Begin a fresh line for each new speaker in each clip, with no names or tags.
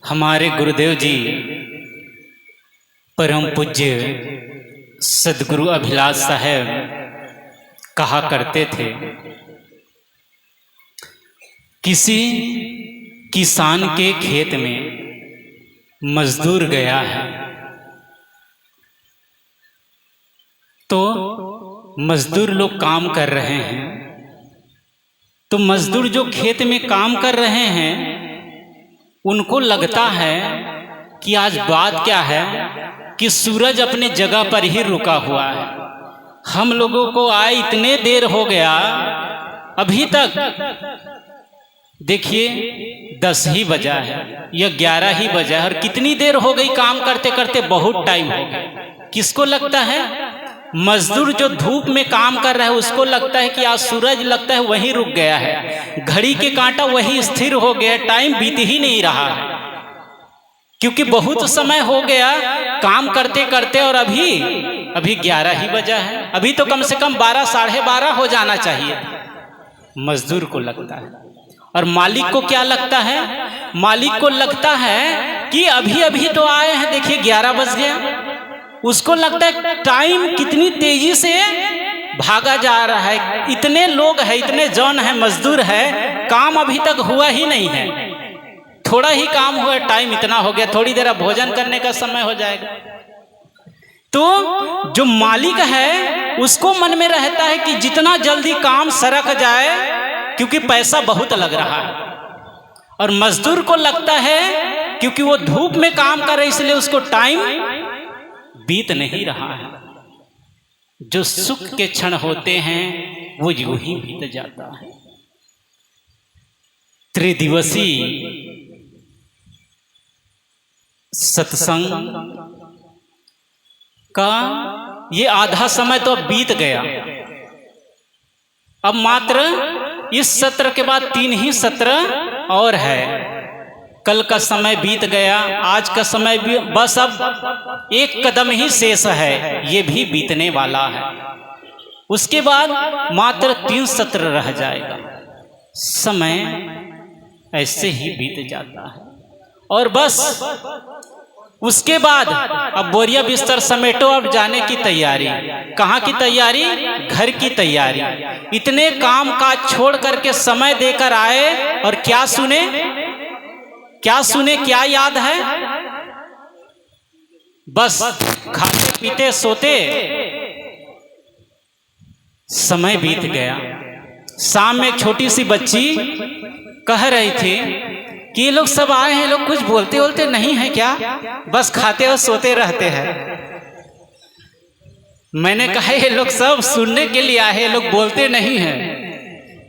हमारे गुरुदेव जी परम पूज्य सदगुरु अभिलाष साहब कहा करते थे, किसी किसान के खेत में मजदूर गया है तो मजदूर लोग काम कर रहे हैं, तो मजदूर जो खेत में काम कर रहे हैं उनको लगता है कि आज बात क्या है कि सूरज अपने जगह पर ही रुका हुआ है। हम लोगों को आए इतने देर हो गया, अभी तक देखिए 10 ही बजा है या 11 ही बजा है और कितनी देर हो गई काम करते करते, बहुत टाइम हो गया। किसको लगता है? मजदूर जो धूप में काम कर रहा है उसको लगता है कि आज सूरज लगता है वहीं रुक गया है, घड़ी के कांटा वहीं स्थिर हो गया, टाइम बीत ही नहीं रहा है, क्योंकि बहुत समय हो गया काम करते करते और अभी 11 ही बजा है, अभी तो कम से कम 12 साढ़े 12 हो जाना चाहिए। मजदूर को लगता है। और मालिक को क्या लगता है? मालिक को लगता है कि अभी तो आए हैं, देखिए 11 बज गया। उसको लगता है टाइम कितनी तेजी से भागा जा रहा है, इतने लोग हैं, इतने जौन है, मजदूर है, काम अभी तक हुआ ही नहीं है, थोड़ा ही काम हुआ, टाइम इतना हो गया, थोड़ी देर अब भोजन करने का समय हो जाएगा। तो जो मालिक है उसको मन में रहता है कि जितना जल्दी काम सरक जाए, क्योंकि पैसा बहुत लग रहा है। और मजदूर को लगता है क्योंकि वो धूप में काम कर रहे इसलिए उसको टाइम बीत नहीं रहा है। जो सुख के क्षण होते हैं वो यूं ही बीत जाता है। त्रिदिवसीय सत्संग का ये आधा समय तो अब बीत गया, अब मात्र इस सत्र के बाद 3 ही सत्र और है। कल का समय बीत गया, आज का समय भी बस अब एक कदम ही शेष है, ये भी बीतने वाला है। उसके बाद मात्र 3 सत्र रह जाएगा। समय ऐसे ही बीत जाता है और बस उसके बाद अब बोरिया बिस्तर समेटो, अब जाने की तैयारी। कहाँ की तैयारी? घर की तैयारी। इतने काम काज छोड़ करके समय देकर आए और क्या सुने, क्या याद है? बस खाते पीते सोते समय बीत गया। शाम में एक छोटी सी बच्ची कह रही थी कि ये लोग सब आए हैं, लोग कुछ बोलते नहीं है क्या, बस खाते और सोते रहते हैं। मैंने कहा ये लोग सब सुनने के लिए आए हैं, लोग बोलते नहीं हैं।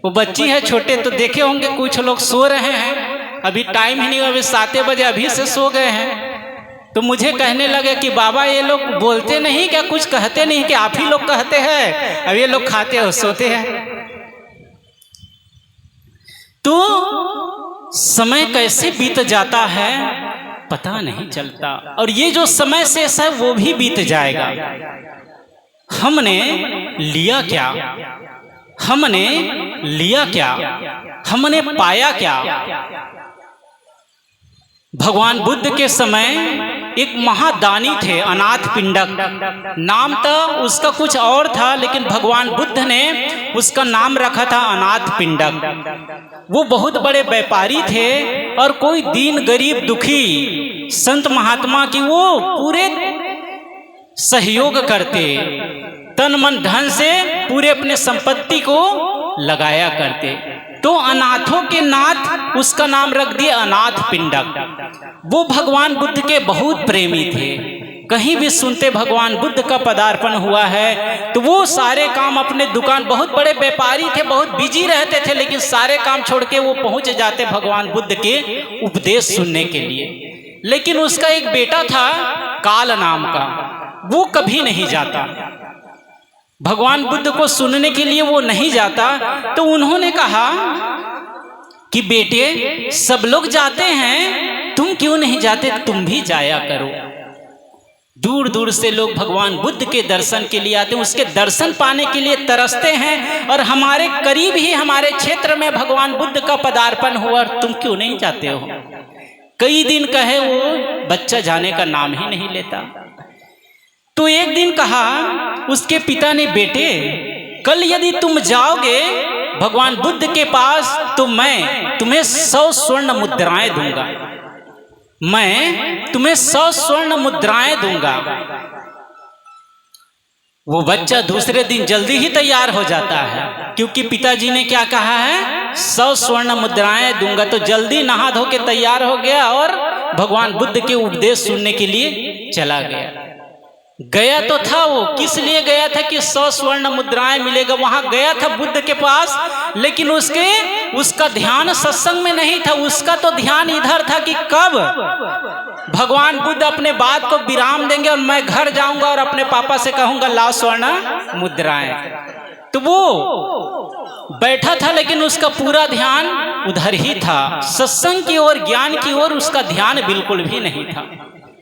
वो बच्ची है छोटे, तो देखे होंगे कुछ लोग सो रहे हैं, अभी टाइम ही नहीं हुआ, अभी 7 बजे अभी से सो गए हैं। तो मुझे कहने लगे कि बाबा ये लोग बोलते नहीं क्या, कुछ कहते नहीं कि आप ही लोग कहते हैं, अब ये लोग खाते और सोते हैं। तो समय कैसे बीत जाता है पता नहीं चलता, और ये जो समय शेष है वो भी बीत जाएगा। हमने लिया क्या, हमने पाया क्या? भगवान बुद्ध के समय एक महादानी थे, अनाथ पिंडक नाम था उसका, कुछ और था, लेकिन भगवान बुद्ध ने उसका नाम रखा था अनाथ पिंडक। वो बहुत बड़े व्यापारी थे और कोई दीन गरीब दुखी संत महात्मा की वो पूरे सहयोग करते, तन मन धन से पूरे अपने संपत्ति को लगाया करते। तो अनाथों के नाथ उसका नाम रख दिया अनाथ पिंडक। वो भगवान बुद्ध के बहुत प्रेमी थे, कहीं भी सुनते भगवान बुद्ध का पदार्पण हुआ है तो वो सारे काम अपने दुकान, बहुत बड़े व्यापारी थे, बहुत बिजी रहते थे, लेकिन सारे काम छोड़ के वो पहुंच जाते भगवान बुद्ध के उपदेश सुनने के लिए। लेकिन उसका एक बेटा था काल नाम का, वो कभी नहीं जाता भगवान बुद्ध को सुनने के लिए, वो नहीं जाता। तो उन्होंने कहा कि बेटे सब लोग जाते हैं, तुम क्यों नहीं जाते, तुम भी जाया करो। दूर दूर से लोग भगवान बुद्ध के दर्शन के लिए आते हैं, उसके दर्शन पाने के लिए तरसते हैं, और हमारे करीब ही हमारे क्षेत्र में भगवान बुद्ध का पदार्पण हुआ, तुम क्यों नहीं जाते हो? कई दिन कहे वो बच्चा जाने का नाम ही नहीं लेता। तो एक दिन कहा उसके पिता ने, बेटे कल यदि तुम जाओगे भगवान बुद्ध के पास तो मैं तुम्हें 100 स्वर्ण मुद्राएं दूंगा, मैं तुम्हें 100 स्वर्ण मुद्राएं दूंगा। वो बच्चा दूसरे दिन जल्दी ही तैयार हो जाता है, क्योंकि पिताजी ने क्या कहा है, 100 स्वर्ण मुद्राएं दूंगा। तो जल्दी नहा धो के तैयार हो गया और भगवान बुद्ध के उपदेश सुनने के लिए चला गया। गया तो था वो, किस लिए गया था कि 100 स्वर्ण मुद्राएं मिलेगा, वहां गया था बुद्ध के पास, लेकिन उसका ध्यान सत्संग में नहीं था। उसका तो ध्यान इधर था कि कब भगवान बुद्ध अपने बात को विराम देंगे और मैं घर जाऊंगा और अपने पापा से कहूंगा ला स्वर्ण मुद्राएं। तो वो बैठा था, लेकिन उसका पूरा ध्यान उधर ही था, सत्संग की ओर, ज्ञान की ओर उसका ध्यान बिल्कुल भी नहीं था।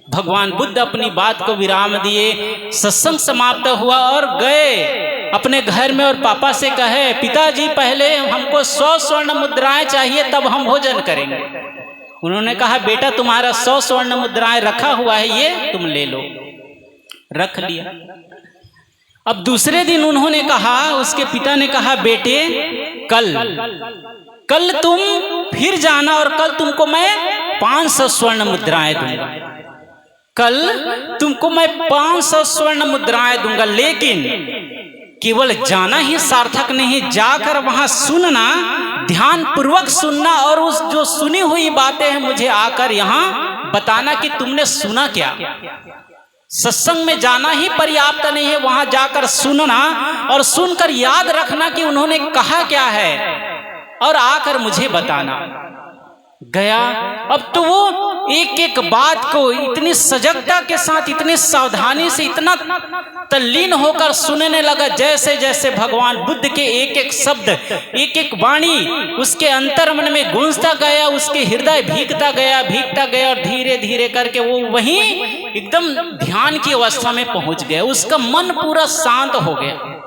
भगवान बुद्ध अपनी बात को विराम दिए, सत्संग समाप्त हुआ और गए अपने घर में और पापा से कहे, पिताजी पहले हमको 100 स्वर्ण मुद्राएं चाहिए तब हम भोजन करेंगे। उन्होंने कहा, बेटा तुम्हारा 100 स्वर्ण मुद्राएं रखा हुआ है, ये तुम ले लो। रख लिया। अब दूसरे दिन उन्होंने कहा, उसके पिता ने कहा, बेटे कल तुम फिर जाना और कल तुमको मैं 500 स्वर्ण मुद्राएं दूंगा, कल तुमको मैं 500 स्वर्ण मुद्राएं दूंगा। लेकिन केवल जाना ही सार्थक नहीं, जाकर वहां सुनना, ध्यान पूर्वक सुनना और उस जो सुनी हुई बातें हैं मुझे आकर यहां बताना कि तुमने सुना क्या। सत्संग में जाना ही पर्याप्त नहीं है, वहां जाकर सुनना और सुनकर याद रखना कि उन्होंने कहा क्या है और आकर मुझे बताना। गया। अब तो वो एक एक बात को इतनी सजगता के साथ, इतनी सावधानी से, इतना तल्लीन होकर सुनने लगा, जैसे जैसे भगवान बुद्ध के एक एक शब्द, एक एक वाणी उसके अंतर्मन में गूंजता गया, उसके हृदय भीगता गया और धीरे धीरे करके वो वहीं एकदम ध्यान की अवस्था में पहुंच गया। उसका मन पूरा शांत हो गया।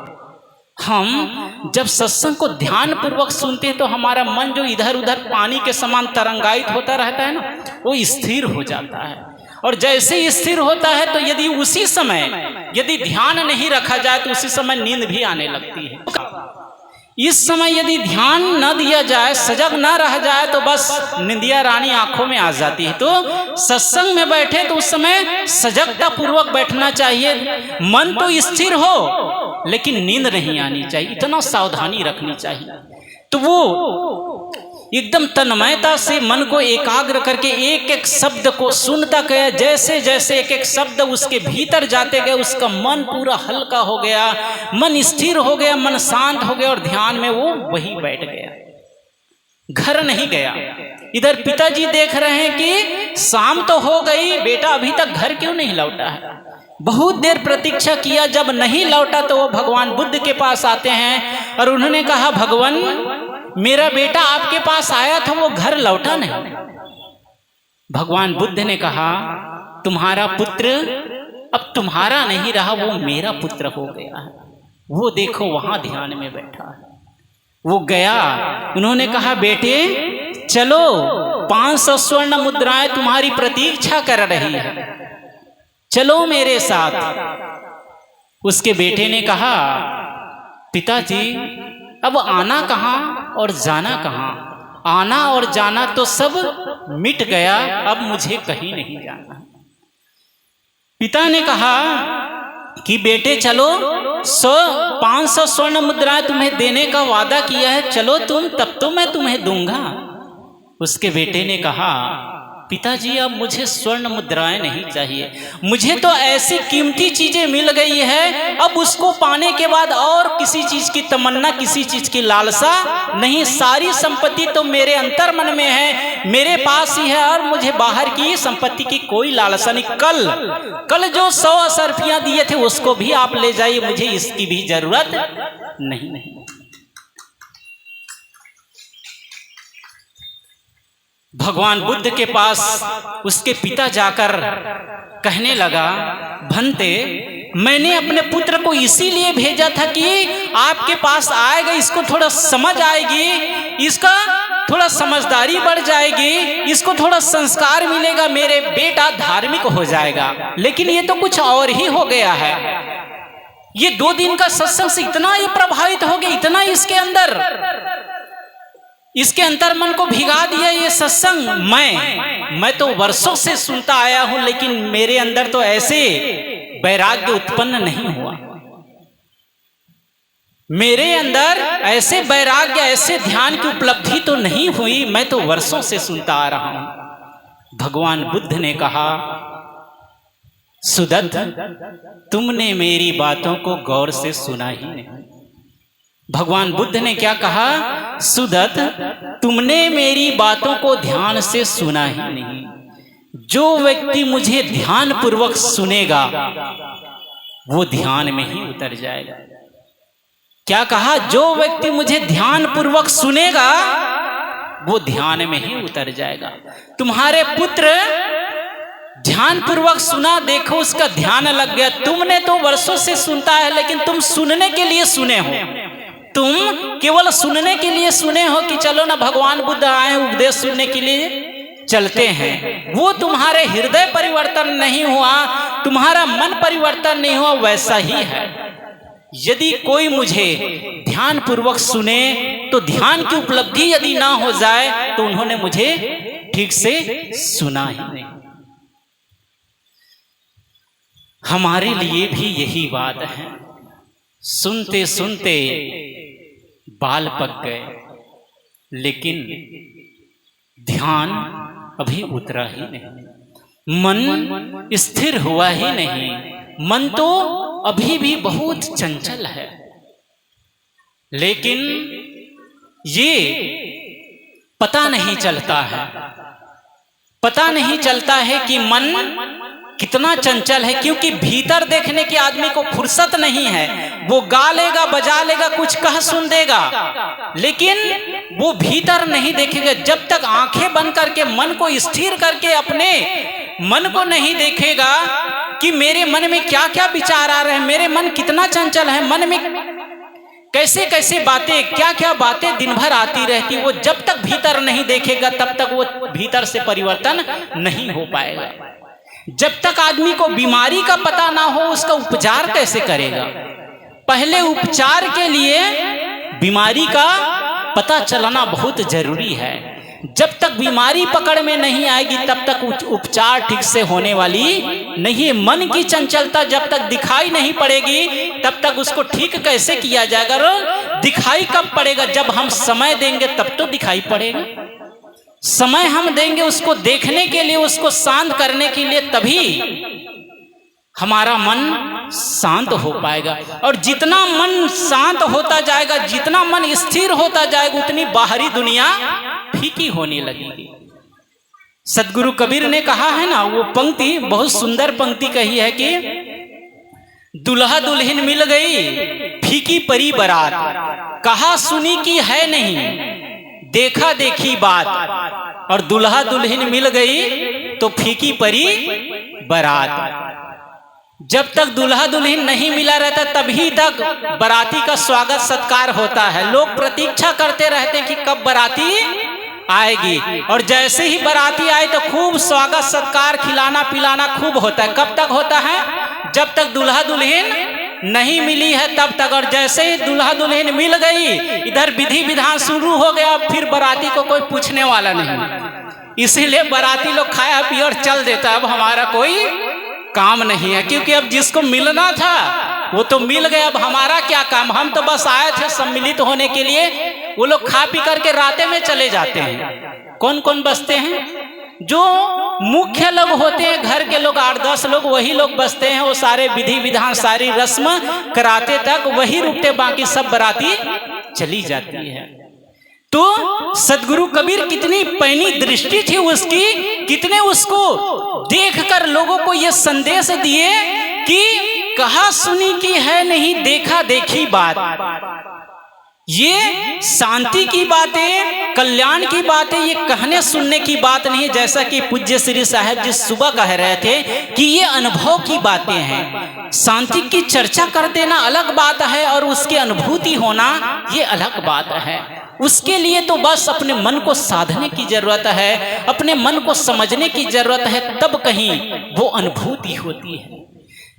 हम जब सत्संग को ध्यान पूर्वक सुनते हैं तो हमारा मन जो इधर उधर पानी के समान तरंगायित होता रहता है ना, वो स्थिर हो जाता है। और जैसे ही स्थिर होता है तो यदि उसी समय यदि ध्यान नहीं रखा जाए तो उसी समय नींद भी आने लगती है। इस समय यदि ध्यान न दिया जाए, सजग न रह जाए तो बस निंदिया रानी आंखों में आ जाती है। तो सत्संग में बैठे तो उस समय सजगता पूर्वक बैठना चाहिए, मन तो स्थिर हो लेकिन नींद नहीं आनी चाहिए, इतना सावधानी रखनी चाहिए। तो वो एकदम तन्मयता से मन को एकाग्र करके एक एक शब्द को सुनता गया, जैसे जैसे एक एक शब्द उसके भीतर जाते गए उसका मन पूरा हल्का हो गया, मन स्थिर हो गया, मन शांत हो गया और ध्यान में वो वहीं बैठ गया, घर नहीं गया। इधर पिताजी देख रहे हैं कि शाम तो हो गई, बेटा अभी तक घर क्यों नहीं लौटा है। बहुत देर प्रतीक्षा किया, जब नहीं लौटा तो वो भगवान बुद्ध के पास आते हैं और उन्होंने कहा, भगवान मेरा बेटा आपके पास आया था, वो घर लौटा नहीं। भगवान बुद्ध ने कहा, तुम्हारा पुत्र अब तुम्हारा नहीं रहा, वो मेरा पुत्र हो गया है। वो देखो वहां ध्यान में बैठा है। वो गया, उन्होंने कहा, बेटे चलो 500 स्वर्ण मुद्राएं तुम्हारी प्रतीक्षा कर रही है, चलो मेरे साथ। उसके बेटे ने कहा, पिताजी अब आना कहाँ और जाना कहाँ, आना और जाना तो सब मिट गया, अब मुझे कहीं नहीं जाना। पिता ने कहा कि बेटे चलो, 500 स्वर्ण मुद्राएं तुम्हें देने का वादा किया है, चलो तुम, तब तो मैं तुम्हें दूंगा। उसके बेटे ने कहा, पिताजी अब मुझे स्वर्ण मुद्राएं नहीं चाहिए, मुझे तो ऐसी कीमती चीजें मिल गई है, अब उसको पाने के बाद और किसी चीज की तमन्ना, किसी चीज की लालसा नहीं। सारी संपत्ति तो मेरे अंतर्मन में है, मेरे पास ही है और मुझे बाहर की संपत्ति की कोई लालसा नहीं। कल जो 100 असरफियां दिए थे उसको भी आप ले जाइए, मुझे इसकी भी जरूरत नहीं। भगवान बुद्ध के पास उसके पिता जाकर कहने लगा, भंते मैंने अपने पुत्र को इसीलिए भेजा था कि आपके पास आएगा, इसको थोड़ा समझ आएगी, इसका थोड़ा समझदारी बढ़ जाएगी, इसको थोड़ा संस्कार मिलेगा, मेरे बेटा धार्मिक हो जाएगा। लेकिन ये तो कुछ और ही हो गया है। ये 2 दिन का सत्संग से इतना ये प्रभावित हो गया, इतना इसके अंतर मन को भिगा दिया ये सत्संग। मैं तो वर्षों से सुनता आया हूं, लेकिन मेरे अंदर तो ऐसे वैराग्य उत्पन्न नहीं हुआ, मेरे अंदर ऐसे वैराग्य, ऐसे ध्यान की उपलब्धि तो नहीं हुई। मैं तो वर्षों से सुनता आ रहा हूं। भगवान बुद्ध ने कहा, सुदत्त, तुमने मेरी बातों को गौर से सुना ही नहीं। भगवान बुद्ध ने क्या कहा? सुदत्त, तुमने मेरी बातों को ध्यान से सुना ही नहीं। जो व्यक्ति मुझे ध्यान पूर्वक सुनेगा वो ध्यान में ही उतर जाएगा। क्या कहा? जो व्यक्ति मुझे ध्यान पूर्वक सुनेगा वो ध्यान में ही उतर जाएगा। तुम्हारे पुत्र ध्यान पूर्वक सुना, देखो उसका ध्यान लग गया। तुमने तो वर्षों से सुनता है, लेकिन तुम सुनने के लिए सुने हो, तुम केवल सुनने के लिए सुने हो कि चलो ना भगवान बुद्ध आए उपदेश सुनने के लिए चलते हैं। वो तुम्हारे हृदय परिवर्तन नहीं हुआ, तुम्हारा मन परिवर्तन नहीं हुआ। वैसा ही है, यदि कोई मुझे ध्यान पूर्वक सुने तो ध्यान की उपलब्धि यदि ना हो जाए तो उन्होंने मुझे ठीक से सुना ही नहीं। हमारे लिए भी यही बात है। सुनते सुनते बाल पक गए, लेकिन ध्यान अभी उतरा ही नहीं, मन स्थिर हुआ ही नहीं। मन तो अभी भी बहुत चंचल है, लेकिन ये पता नहीं चलता है, पता नहीं चलता है कि मन कितना चंचल है, क्योंकि भीतर देखने की आदमी को फुर्सत नहीं है। वो गा लेगा, बजा लेगा, कुछ कह सुन देगा, लेकिन वो भीतर नहीं देखेगा। जब तक आंखें बंद करके मन को स्थिर करके अपने मन को नहीं देखेगा कि मेरे मन में क्या क्या विचार आ रहे हैं, मेरे मन कितना चंचल है, मन में कैसे कैसे बातें, क्या क्या बातें दिन भर आती रहती, वो जब तक भीतर नहीं देखेगा तब तक वो भीतर से परिवर्तन नहीं हो पाएगा। जब तक आदमी को बीमारी का पता ना हो, उसका उपचार कैसे करेगा? पहले उपचार के लिए बीमारी का पता चलना बहुत जरूरी है। जब तक बीमारी पकड़ में नहीं आएगी तब तक उपचार ठीक से होने वाली नहीं है। मन की चंचलता जब तक दिखाई नहीं पड़ेगी तब तक उसको ठीक कैसे किया जाएगा? दिखाई कब पड़ेगा? जब हम समय देंगे तब तो दिखाई पड़ेगा। समय हम देंगे उसको देखने के लिए, उसको शांत करने के लिए, तभी हमारा मन शांत हो पाएगा। और जितना मन शांत होता जाएगा, जितना मन स्थिर होता जाएगा, उतनी बाहरी दुनिया फीकी होने लगेगी। सदगुरु कबीर ने कहा है ना, वो पंक्ति बहुत सुंदर पंक्ति कही है कि दुल्हा दुल्हन मिल गई फीकी परी बारात, कहा सुनी की है नहीं देखा देखी बात। और दुल्हा दुल्हन मिल गई तो फीकी परी बारात। जब तक दुल्हा दुल्हन नहीं मिला रहता तभी तक बाराती का स्वागत सत्कार होता है। लोग प्रतीक्षा करते रहते कि कब बाराती आएगी, और जैसे ही बाराती आए तो खूब स्वागत सत्कार, खिलाना पिलाना खूब होता है। कब तक होता है? जब तक दुल्हा दुल्हन नहीं मिली है तब तक। और जैसे ही दुल्हा दुल्हन मिल गई, इधर विधि विधान शुरू हो गया, फिर बाराती को कोई पूछने वाला नहीं। इसीलिए बाराती लोग खाया पिया और चल देता, अब हमारा कोई काम नहीं है, क्योंकि अब जिसको मिलना था वो तो मिल गया, अब हमारा क्या काम? हम तो बस आए थे सम्मिलित होने के लिए। वो लोग खा पी करके रातें में चले जाते हैं। कौन कौन बसते हैं? जो मुख्य लोग होते हैं, घर के लोग 8-10 लोग, वही लोग बसते हैं। वो सारे विधि विधान, सारी रस्म कराते तक वही रुकते, बाकी सब बाराती चली जाती है। तो सदगुरु कबीर कितनी पैनी दृष्टि थी उसकी, कितने उसको देखकर लोगों को ये संदेश दिए कि कहा सुनी की है नहीं देखा देखी बात। ये शांति की बातें, कल्याण की बातें, ये कहने सुनने की बात नहीं है। जैसा कि पूज्य श्री साहब जी सुबह कह रहे थे कि ये अनुभव की बातें हैं। शांति की चर्चा कर देना अलग बात है और उसकी अनुभूति होना ये अलग बात है। उसके लिए तो बस अपने मन को साधने की जरूरत है, अपने मन को समझने की जरूरत है, तब कहीं वो अनुभूति होती है।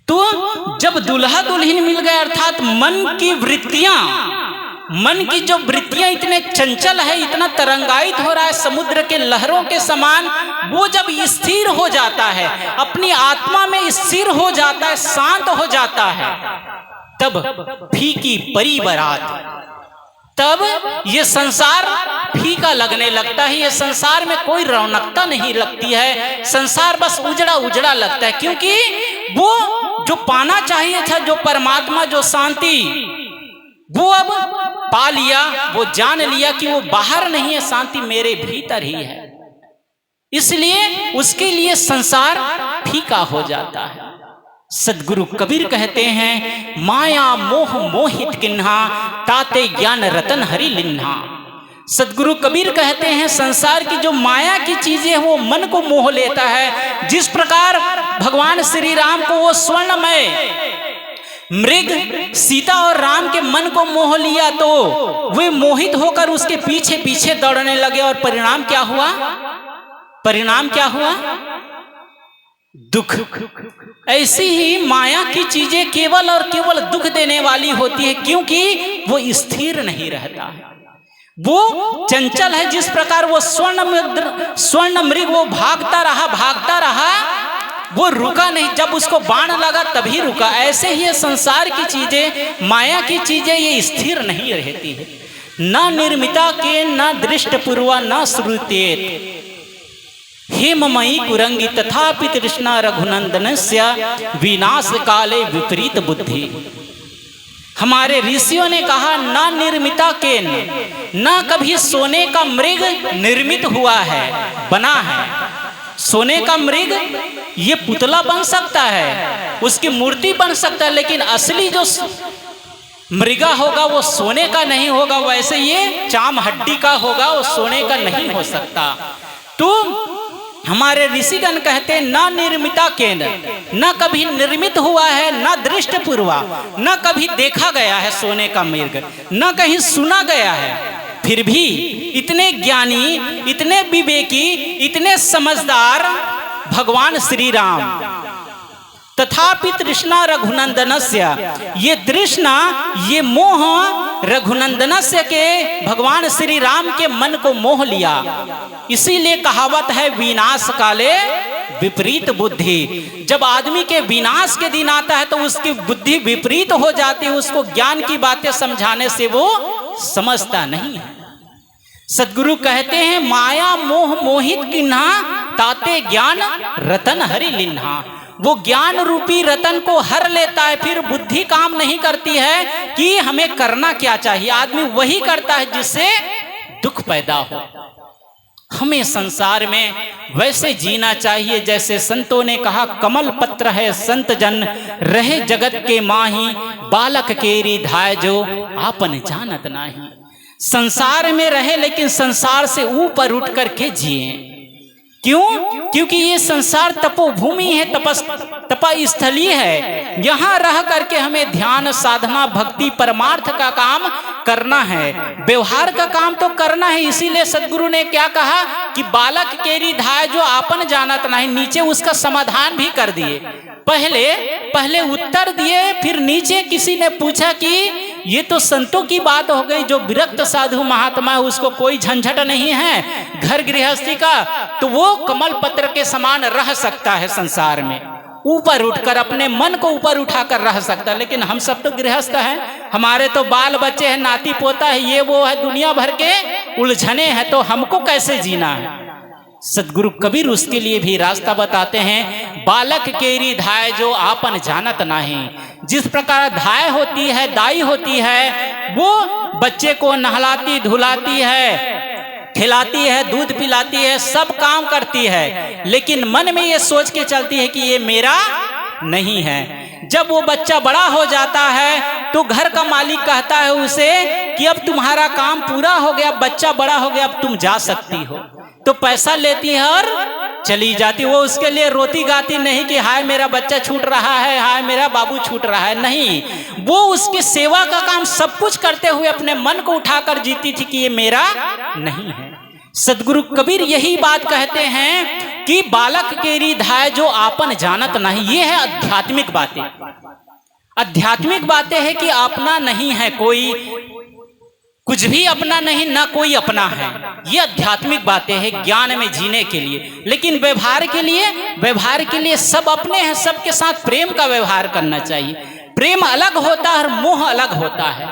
तो जब दुल्हा दुल्हन मिल गए, अर्थात मन की वृत्तियां, मन की जो वृत्तियां इतने चंचल है, इतना तरंगायित हो रहा है समुद्र के लहरों के समान, वो जब स्थिर हो जाता है, अपनी आत्मा में स्थिर हो जाता है, शांत हो जाता है, तब फीकी परी बरात, तब ये संसार फीका लगने लगता है। ये संसार में कोई रौनकता नहीं लगती है, संसार बस उजड़ा उजड़ा लगता है, क्योंकि वो जो पाना चाहिए था, जो परमात्मा, जो शांति, वो अब पा लिया, वो जान लिया कि वो बाहर नहीं है, शांति मेरे भीतर ही है। इसलिए उसके लिए संसार फीका हो जाता है। सदगुरु कबीर कहते हैं, माया मोह मोहित किन्हा, ताते ज्ञान रतन हरि लिन्हा। सदगुरु कबीर कहते हैं, संसार की जो माया की चीजें वो मन को मोह लेता है। जिस प्रकार भगवान श्री राम को वो स्वर्णमय मृग सीता और राम के मन को मोह लिया, तो वे मोहित होकर उसके पीछे पीछे दौड़ने लगे, और परिणाम क्या हुआ? परिणाम क्या हुआ? दुख। ऐसी ही माया की चीजें केवल और केवल दुख देने वाली होती है, क्योंकि वो स्थिर नहीं रहता है, वो चंचल है। जिस प्रकार वो स्वर्ण मृग वो भागता रहा, वो रुका नहीं, जब उसको बाण लगा तभी रुका। ऐसे ही संसार की चीजें, माया की चीजें, ये स्थिर नहीं रहती है। न निर्मिता के न दृष्ट पूर्वा न श्रुतेत, हेममयी कुरंगी तथापि तृष्णा रघुनंदनस्य विनाश काले विपरीत बुद्धि। हमारे ऋषियों ने कहा, न निर्मिता के न कभी सोने का मृग निर्मित हुआ है, बना है। सोने का मृग ये पुतला बन सकता है, उसकी मूर्ति बन सकता है, लेकिन असली जो मृगा होगा वो सोने का नहीं होगा। वैसे ये चाम हड्डी का होगा, वो सोने का नहीं हो सकता। तो हमारे ऋषिगण कहते हैं, न निर्मिता केंद्र, न कभी निर्मित हुआ है, न दृष्ट पूर्वा, न कभी देखा गया है सोने का मृग, न कहीं सुना गया है। फिर भी इतने ज्ञानी, इतने विवेकी, इतने समझदार भगवान श्री राम, तथापि तृष्णा रघुनंदनस्य, ये तृष्णा, ये मोह रघुनंदनस्य के भगवान श्री राम के मन को मोह लिया। इसीलिए कहावत है, विनाश काले विपरीत बुद्धि। जब आदमी के विनाश के दिन आता है तो उसकी बुद्धि विपरीत हो जाती है, उसको ज्ञान की बातें समझाने से वो समझता नहीं है। सदगुरु कहते हैं, माया मोह मोहित किन्हा, ताते ज्ञान रतन हरि लिन्हा। वो ज्ञान रूपी रतन को हर लेता है, फिर बुद्धि काम नहीं करती है कि हमें करना क्या चाहिए। आदमी वही करता है जिससे दुख पैदा हो। हमें संसार में वैसे जीना चाहिए जैसे संतों ने कहा, कमल पत्र है संत जन, रहे जगत के माही, बालक केरी धाय जो आपन जानत नाही। संसार में रहे लेकिन संसार से ऊपर उठ करके जिए। क्यों? क्योंकि ये संसार तपोभूमि है, तपस्थली है। यहाँ रह करके हमें ध्यान, साधना, भक्ति, परमार्थ का काम करना है, व्यवहार का काम तो करना है। इसीलिए सदगुरु ने क्या कहा कि बालक केरी धाय जो आपन जानत नहीं। नीचे उसका समाधान भी कर दिए। पहले उत्तर दिए, फिर नीचे किसी ने पूछा कि ये तो संतों की बात हो गई, जो विरक्त साधु महात्मा है उसको कोई झंझट नहीं है घर गृहस्थी का, तो वो कमल पत्र के समान रह सकता है संसार में, ऊपर उठकर अपने मन को ऊपर उठाकर रह सकता है। लेकिन हम सब तो गृहस्थ हैं, हमारे तो बाल बच्चे हैं, नाती पोता है, ये वो है, दुनिया भर के उलझने हैं, तो हमको कैसे जीना है। सदगुरु कबीर उसके लिए भी रास्ता बताते हैं, बालक केरी धाय जो आपन जानत नहीं। जिस प्रकार धाय होती है, दाई होती है, वो बच्चे को नहलाती धुलाती है, खिलाती है, दूध पिलाती है, सब काम करती है, लेकिन मन में ये सोच के चलती है कि ये मेरा नहीं है। जब वो बच्चा बड़ा हो जाता है तो घर का मालिक कहता है उसे कि अब तुम्हारा काम पूरा हो गया, बच्चा बड़ा हो गया, अब तुम जा सकती हो। तो पैसा लेती है और चली जाती। वो उसके लिए रोती गाती नहीं कि हाय मेरा बच्चा छूट रहा है, हाय मेरा बाबू छूट रहा है, नहीं। वो उसकी सेवा का काम सब कुछ करते हुए अपने मन को उठाकर जीती थी कि ये मेरा नहीं है। सदगुरु कबीर यही बात कहते हैं कि बालक केरी धाय जो आपन जानत नहीं। ये है आध्यात्मिक बातें। आध्यात्मिक बातें है कि अपना नहीं है कोई, कुछ भी अपना नहीं, ना कोई अपना है। ये आध्यात्मिक बातें हैं ज्ञान में जीने के लिए। लेकिन व्यवहार के लिए सब अपने हैं, सबके साथ प्रेम का व्यवहार करना चाहिए। प्रेम अलग होता है और मोह अलग होता है।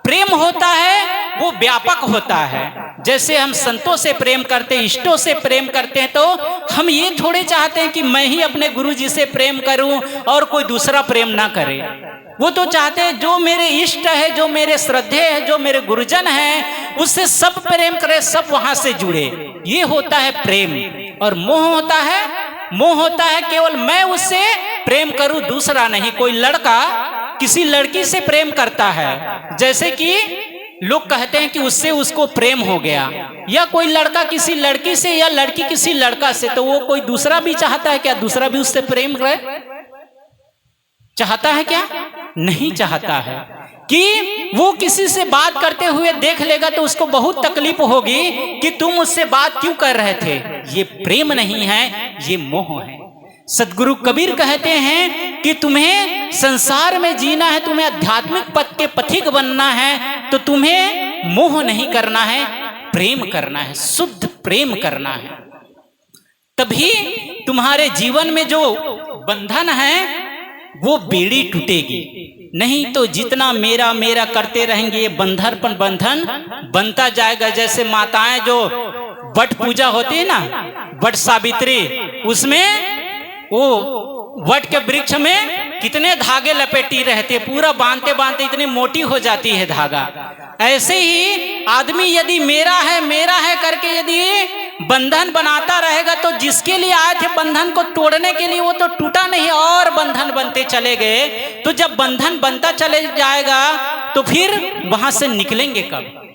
प्रेम होता है वो व्यापक होता है। जैसे हम संतों से प्रेम करते हैं, इष्टों से प्रेम करते हैं, तो हम ये थोड़े चाहते हैं कि मैं ही अपने गुरु जी से प्रेम करूं और कोई दूसरा प्रेम ना करे। वो तो चाहते हैं जो मेरे इष्ट है, जो मेरे श्रद्धे है, जो मेरे गुरुजन है, उससे सब प्रेम करे, सब वहां से जुड़े। ये होता है प्रेम। और मोह होता है केवल मैं उससे प्रेम करूं, दूसरा नहीं। कोई लड़का किसी लड़की से प्रेम करता है, जैसे कि लोग कहते हैं कि उससे उसको प्रेम हो गया, या कोई लड़का किसी लड़की से या लड़की किसी लड़का से, तो वो कोई दूसरा भी चाहता है क्या दूसरा भी उससे प्रेम करे? चाहता है क्या? नहीं चाहता है। कि वो किसी से बात करते हुए देख लेगा तो उसको बहुत तकलीफ होगी कि तुम उससे बात क्यों कर रहे थे। ये प्रेम नहीं है, ये मोह है। सदगुरु कबीर कहते हैं कि तुम्हें संसार में जीना है, तुम्हें आध्यात्मिक पथ के पथिक बनना है, तो तुम्हें मोह नहीं करना है, प्रेम करना है, शुद्ध प्रेम करना है। तभी तुम्हारे जीवन में जो बंधन है वो बेड़ी टूटेगी। नहीं तो जितना मेरा मेरा करते रहेंगे ये बंधन बनता जाएगा। जैसे माताएं जो वट पूजा होती है ना, वट सावित्री, उसमें वो वट के वृक्ष में कितने धागे लपेटी रहते, पूरा बांधते बांधते इतनी मोटी हो जाती है धागा। ऐसे ही आदमी यदि मेरा है करके यदि बंधन बनाता रहेगा तो जिसके लिए आए थे बंधन को तोड़ने के लिए वो तो टूटा नहीं और बंधन बनते चले गए। तो जब बंधन बनता चले जाएगा तो फिर वहां से निकलेंगे कब?